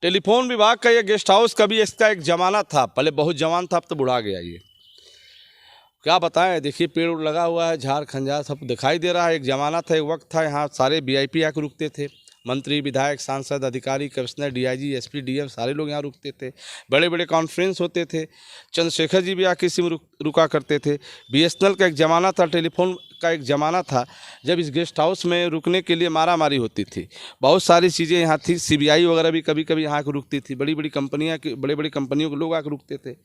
Telephone विभाग का ये गेस्ट हाउस कभी इसका एक जमाना था, पहले बहुत जवान था, अब तो बुढ़ा गया ये। क्या बताएं, देखिए पेड़ लगा हुआ है, झाड़ खंजार सब दिखाई दे रहा है। एक ज़माना था, एक वक्त था, यहाँ सारे वीआईपी आकर रुकते थे। मंत्री, विधायक, सांसद, अधिकारी, कमिश्नर, डीआईजी, एसपी, डीएम सारे लोग यहाँ रुकते थे। बड़े बड़े कॉन्फ्रेंस होते थे। चंद्रशेखर जी भी आके इसी में रुका करते थे। बीएसएनएल का एक ज़माना था, टेलीफोन का एक ज़माना था, जब इस गेस्ट हाउस में रुकने के लिए मारामारी होती थी। बहुत सारी चीज़ें यहाँ थी। सीबीआई वगैरह भी कभी कभी यहाँ आकर रुकती थी। बड़ी बड़ी कंपनियों के लोग आकर रुकते थे।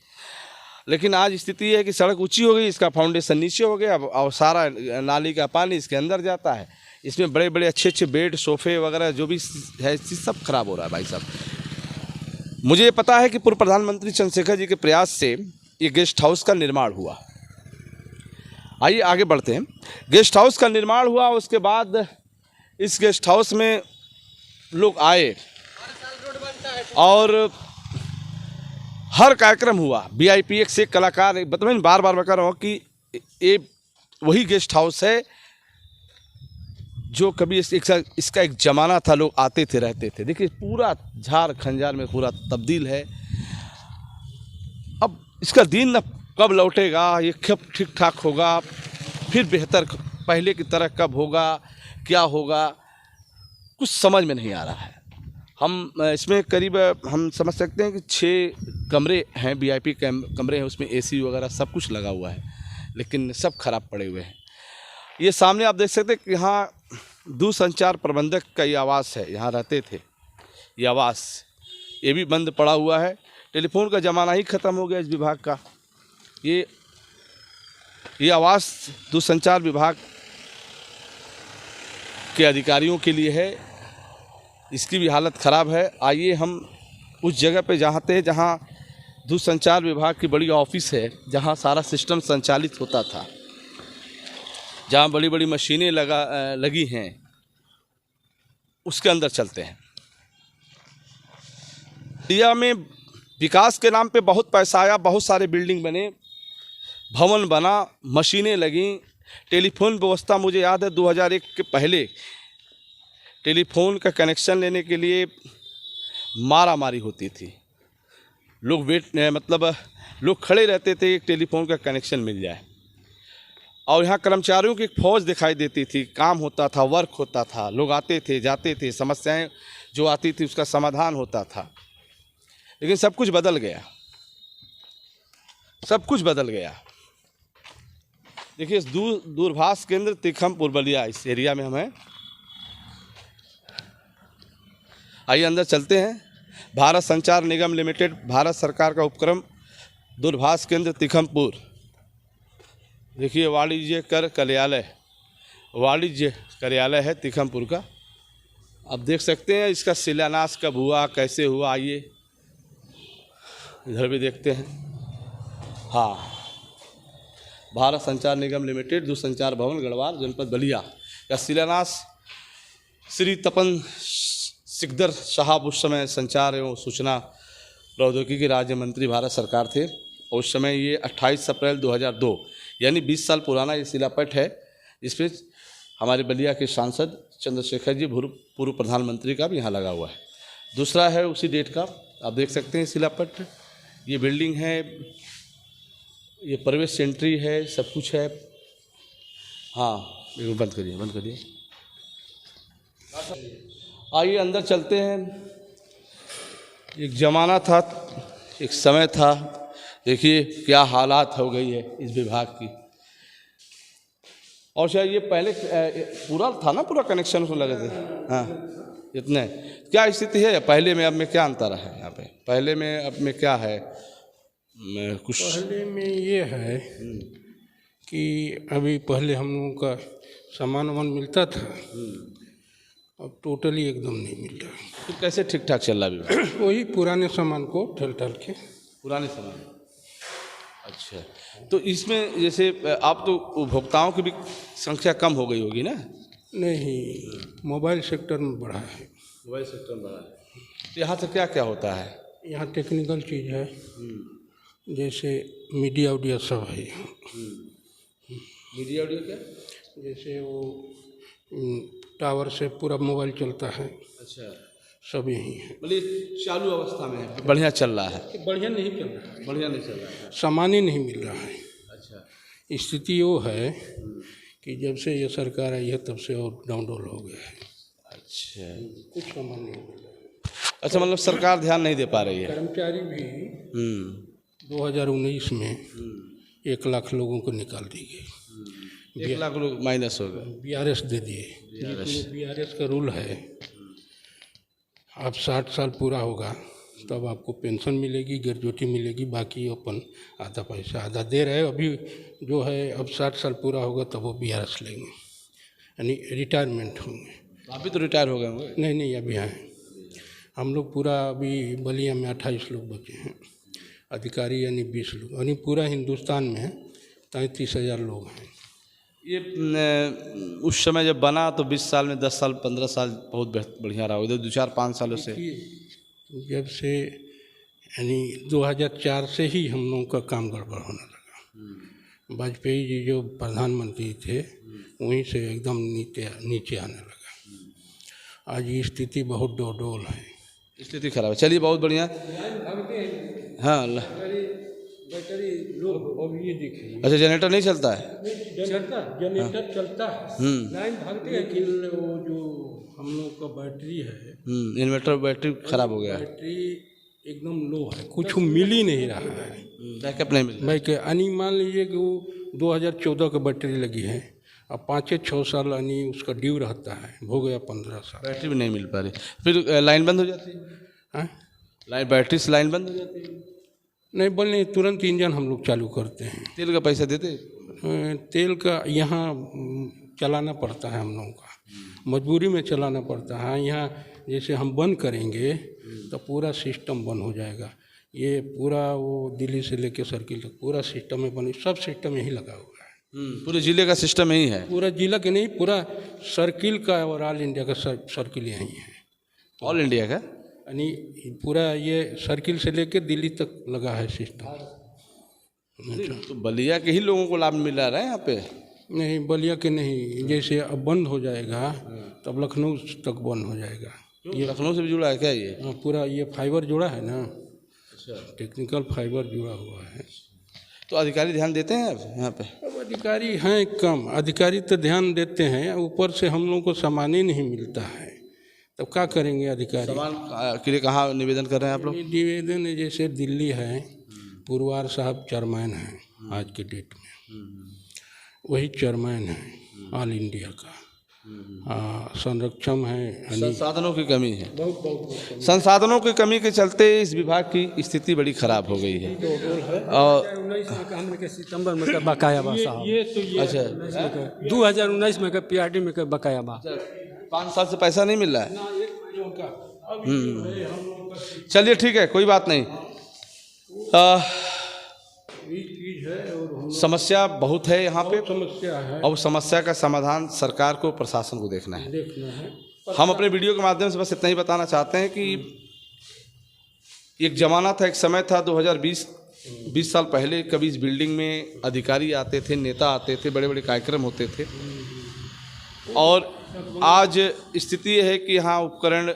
लेकिन आज स्थिति है कि सड़क ऊंची हो गई, इसका फाउंडेशन नीचे हो गया और सारा नाली का पानी इसके अंदर जाता है। इसमें बड़े बड़े अच्छे बेड, सोफे वगैरह जो भी है सब खराब हो रहा है भाई साहब। मुझे ये पता है कि पूर्व प्रधानमंत्री चंद्रशेखर जी के प्रयास से ये गेस्ट हाउस का निर्माण हुआ। आइए आगे बढ़ते हैं। गेस्ट हाउस का निर्माण हुआ, उसके बाद इस गेस्ट हाउस में लोग आए और हर कार्यक्रम हुआ। वीआईपी एक से एक कलाकार, मतलब बार बार बता रहा हूँ कि ये वही गेस्ट हाउस है जो कभी इसका एक ज़माना था, लोग आते थे, रहते थे। देखिए पूरा झाड़ खंजार में पूरा तब्दील है। अब इसका दिन न कब लौटेगा, ये कब ठीक ठाक होगा, फिर बेहतर पहले की तरह कब होगा, क्या होगा, कुछ समझ में नहीं आ रहा है। हम इसमें करीब हम समझ सकते हैं कि 6 कमरे हैं, वीआईपी कमरे हैं, उसमें एसी वगैरह सब कुछ लगा हुआ है, लेकिन सब खराब पड़े हुए हैं। ये सामने आप देख सकते हैं कि यहाँ दूरसंचार प्रबंधक का ये आवास है, यहाँ रहते थे। ये आवास ये भी बंद पड़ा हुआ है। टेलीफोन का ज़माना ही ख़त्म हो गया इस विभाग का। ये आवास दूरसंचार विभाग के अधिकारियों के लिए है, इसकी भी हालत ख़राब है। आइए हम उस जगह पे जाते हैं जहाँ दूरसंचार विभाग की बड़ी ऑफिस है, जहाँ सारा सिस्टम संचालित होता था, जहाँ बड़ी बड़ी मशीनें लगी हैं, उसके अंदर चलते हैं। इंडिया में विकास के नाम पे बहुत पैसा आया, बहुत सारे बिल्डिंग बने, भवन बना, मशीनें लगीं। टेलीफोन व्यवस्था मुझे याद है 2001 के पहले टेलीफोन का कनेक्शन लेने के लिए मारामारी होती थी। लोग लोग खड़े रहते थे, एक टेलीफोन का कनेक्शन मिल जाए। और यहाँ कर्मचारियों की एक फौज दिखाई देती थी, काम होता था, वर्क होता था, लोग आते थे, जाते थे, समस्याएं जो आती थी उसका समाधान होता था। लेकिन सब कुछ बदल गया, सब कुछ बदल गया। देखिए दूरभाष केंद्र तिखमपुर बलिया, इस एरिया में हम हैं। आइए अंदर चलते हैं। भारत संचार निगम लिमिटेड, भारत सरकार का उपक्रम, दूरभाष केंद्र तिखमपुर। देखिए वाणिज्य कार्यालय है तिखमपुर का। अब देख सकते हैं इसका शिलान्यास कब हुआ, कैसे हुआ। आइए इधर भी देखते हैं। हाँ, भारत संचार निगम लिमिटेड, दूरसंचार भवन, गढ़वाल, जनपद बलिया का शिलान्यास श्री तपन सिकदर साहब उस समय संचार एवं सूचना प्रौद्योगिकी राज्य मंत्री भारत सरकार थे। और उस समय ये 28 अप्रैल 2002 यानी 20 साल पुराना ये शिलापट है, जिसपे हमारे बलिया के सांसद चंद्रशेखर जी पूर्व प्रधानमंत्री का भी यहाँ लगा हुआ है। दूसरा है उसी डेट का, आप देख सकते हैं शिलापट। ये बिल्डिंग है, ये प्रवेश एंट्री है, सब कुछ है। हाँ बंद करिए। आइए अंदर चलते हैं। एक ज़माना था, एक समय था, देखिए क्या हालात हो गई है इस विभाग की। और शायद ये पहले पूरा था ना, पूरा कनेक्शन उसमें लगे थे। हाँ, इतने क्या स्थिति है पहले में अब में, क्या अंतर है यहाँ पे? पहले में अब में क्या है? कुछ पहले में ये है कि अभी पहले हम लोगों का सामान मिलता था, अब टोटली एकदम नहीं मिल रहा। तो कैसे ठीक ठाक चल रहा है? वही पुराने सामान को ठल के। पुराने सामान, अच्छा। तो इसमें जैसे आप तो उपभोक्ताओं की भी संख्या कम हो गई होगी ना? नहीं, मोबाइल सेक्टर में बढ़ा है। मोबाइल सेक्टर में बढ़ा है। तो यहाँ से क्या क्या होता है? यहाँ टेक्निकल चीज़ है, जैसे मीडिया सब है। मीडिया क्या? जैसे वो टावर से पूरा मोबाइल चलता है। अच्छा। सब यही है। बोलिए चालू अवस्था में है, बढ़िया चल रहा है? बढ़िया नहीं चल रहा है, बढ़िया नहीं चल रहा है। सामान ही नहीं मिल रहा है। अच्छा। स्थिति वो है कि जब से ये सरकार आई है तब से और डाउनडोल हो गया है, अच्छा। कुछ सामान नहीं मिल रहा है। अच्छा, मतलब सरकार ध्यान नहीं दे पा रही है। कर्मचारी भी 2019 में 1 लाख लोगों को निकाल दी गई, 1 लाख लोग माइनस हो गए। BRS दे दिए। BRS का रूल है, आप 60 साल पूरा होगा तब आपको पेंशन मिलेगी, ग्रेजुएटी मिलेगी, बाकी अपन आधा पैसा आधा दे रहे हैं। अभी जो है अब 60 साल पूरा होगा तब वो BRS लेंगे, यानी रिटायरमेंट होंगे। आप भी तो रिटायर हो गए होंगे। नहीं, अभी हैं हम लोग पूरा। अभी बलिया में 28 लोग बचे हैं, अधिकारी यानी 20 लोग, यानी पूरा हिंदुस्तान में 33,000 लोग हैं। ये उस समय जब बना तो 20 साल में 10 साल 15 साल बहुत बढ़िया रहा, इधर 2-4-5 सालों से। जब से यानी 2004 से ही हम लोगों का काम गड़बड़ होने लगा। वाजपेयी जी जो प्रधानमंत्री थे वहीं से एकदम नीचे आने लगा। आज ये स्थिति बहुत डोल है, स्थिति खराब है। चलिए, बहुत बढ़िया। हाँ, बैटरी लो। अब ये देखिए, अच्छा, जनरेटर नहीं चलता है? चलता, जनरेटर चलता है, लाइन भागती है, लेकिन वो जो हम लोग का बैटरी है, इन्वर्टर बैटरी खराब हो गया है। बैटरी एकदम लो है, कुछ मिल ही नहीं रहा है, बैकअप नहीं मिल रहा। यानी मान लीजिए कि वो 2014 का बैटरी लगी है, अब 5-6 साल यानी उसका ड्यू रहता है, हो गया 15 साल, बैटरी भी नहीं मिल पा रही, फिर लाइन बंद हो जाती है। हाँ, लाइन, बैटरी से लाइन बंद हो जाती है। नहीं बोलने तुरंत इंजन हम लोग चालू करते हैं। तेल का पैसा देते? तेल का यहाँ चलाना पड़ता है, हम लोगों का मजबूरी में चलाना पड़ता है। यहाँ जैसे हम बंद करेंगे तो पूरा सिस्टम बंद हो जाएगा। ये पूरा वो दिल्ली से लेके सर्किल तक पूरा सिस्टम में बने, सब सिस्टम यही लगा हुआ है। पूरे जिले का सिस्टम यही है? पूरा जिला के नहीं, पूरा सर्किल का और ऑल इंडिया का सर्किल यही है। ऑल इंडिया का यानी पूरा ये सर्किल से लेके दिल्ली तक लगा है सिस्टम। तो बलिया के ही लोगों को लाभ मिल रहा है यहाँ पे? नहीं, बलिया के नहीं, जैसे अब बंद हो जाएगा तब लखनऊ तक बंद हो जाएगा। ये लखनऊ से भी जुड़ा है क्या ये? पूरा ये फाइबर जुड़ा है ना। अच्छा, टेक्निकल फाइबर जुड़ा हुआ है। तो अधिकारी ध्यान देते हैं अब यहाँ पे? अब अधिकारी हैं कम, अधिकारी तो ध्यान देते हैं, ऊपर से हम लोगों को सामान ही नहीं मिलता है, तब क्या करेंगे अधिकारी? सामान के लिए कहाँ निवेदन कर रहे हैं आप लोग? निवेदन है, जैसे दिल्ली है, पुरवार साहब चेयरमैन हैं आज के डेट में, वही चेयरमैन है ऑल इंडिया का। संरक्षण है, संसाधनों की कमी है, संसाधनों की कमी के चलते इस विभाग की स्थिति बड़ी खराब हो गई है। और 2019 में सितंबर में का बकाया बा साहब। अच्छा, 2019 में का PRD में का बकाया बा। 5 साल से पैसा नहीं मिल रहा है। चलिए ठीक है, कोई बात नहीं। समस्या बहुत है यहाँ पे, समस्या है और समस्या का समाधान सरकार को, प्रशासन को देखना है। हम अपने वीडियो के माध्यम से बस इतना ही बताना चाहते हैं कि एक ज़माना था, एक समय था 20 साल पहले, कभी इस बिल्डिंग में अधिकारी आते थे, नेता आते थे, बड़े बड़े कार्यक्रम होते थे। और आज स्थिति है कि हाँ, उपकरण,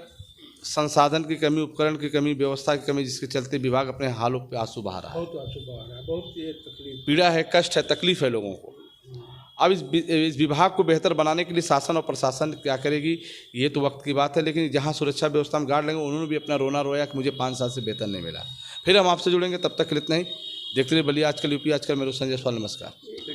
संसाधन की कमी, उपकरण की कमी, व्यवस्था की कमी, जिसके चलते विभाग अपने हालों पे आंसू बहा रहा है। बहुत ये तकलीफ, पीड़ा है, कष्ट है, तकलीफ है लोगों को। अब इस विभाग को बेहतर बनाने के लिए शासन और प्रशासन क्या करेगी, ये तो वक्त की बात है। लेकिन जहाँ सुरक्षा व्यवस्था में गार्ड लगे, उन्होंने भी अपना रोना रोया कि मुझे 5 साल से वेतन नहीं मिला। फिर हम आपसे जुड़ेंगे, तब तक इतना ही। देखते रहिए बलिया आजकल, यूपी आजकल। मेरा संजय सवाल, नमस्कार।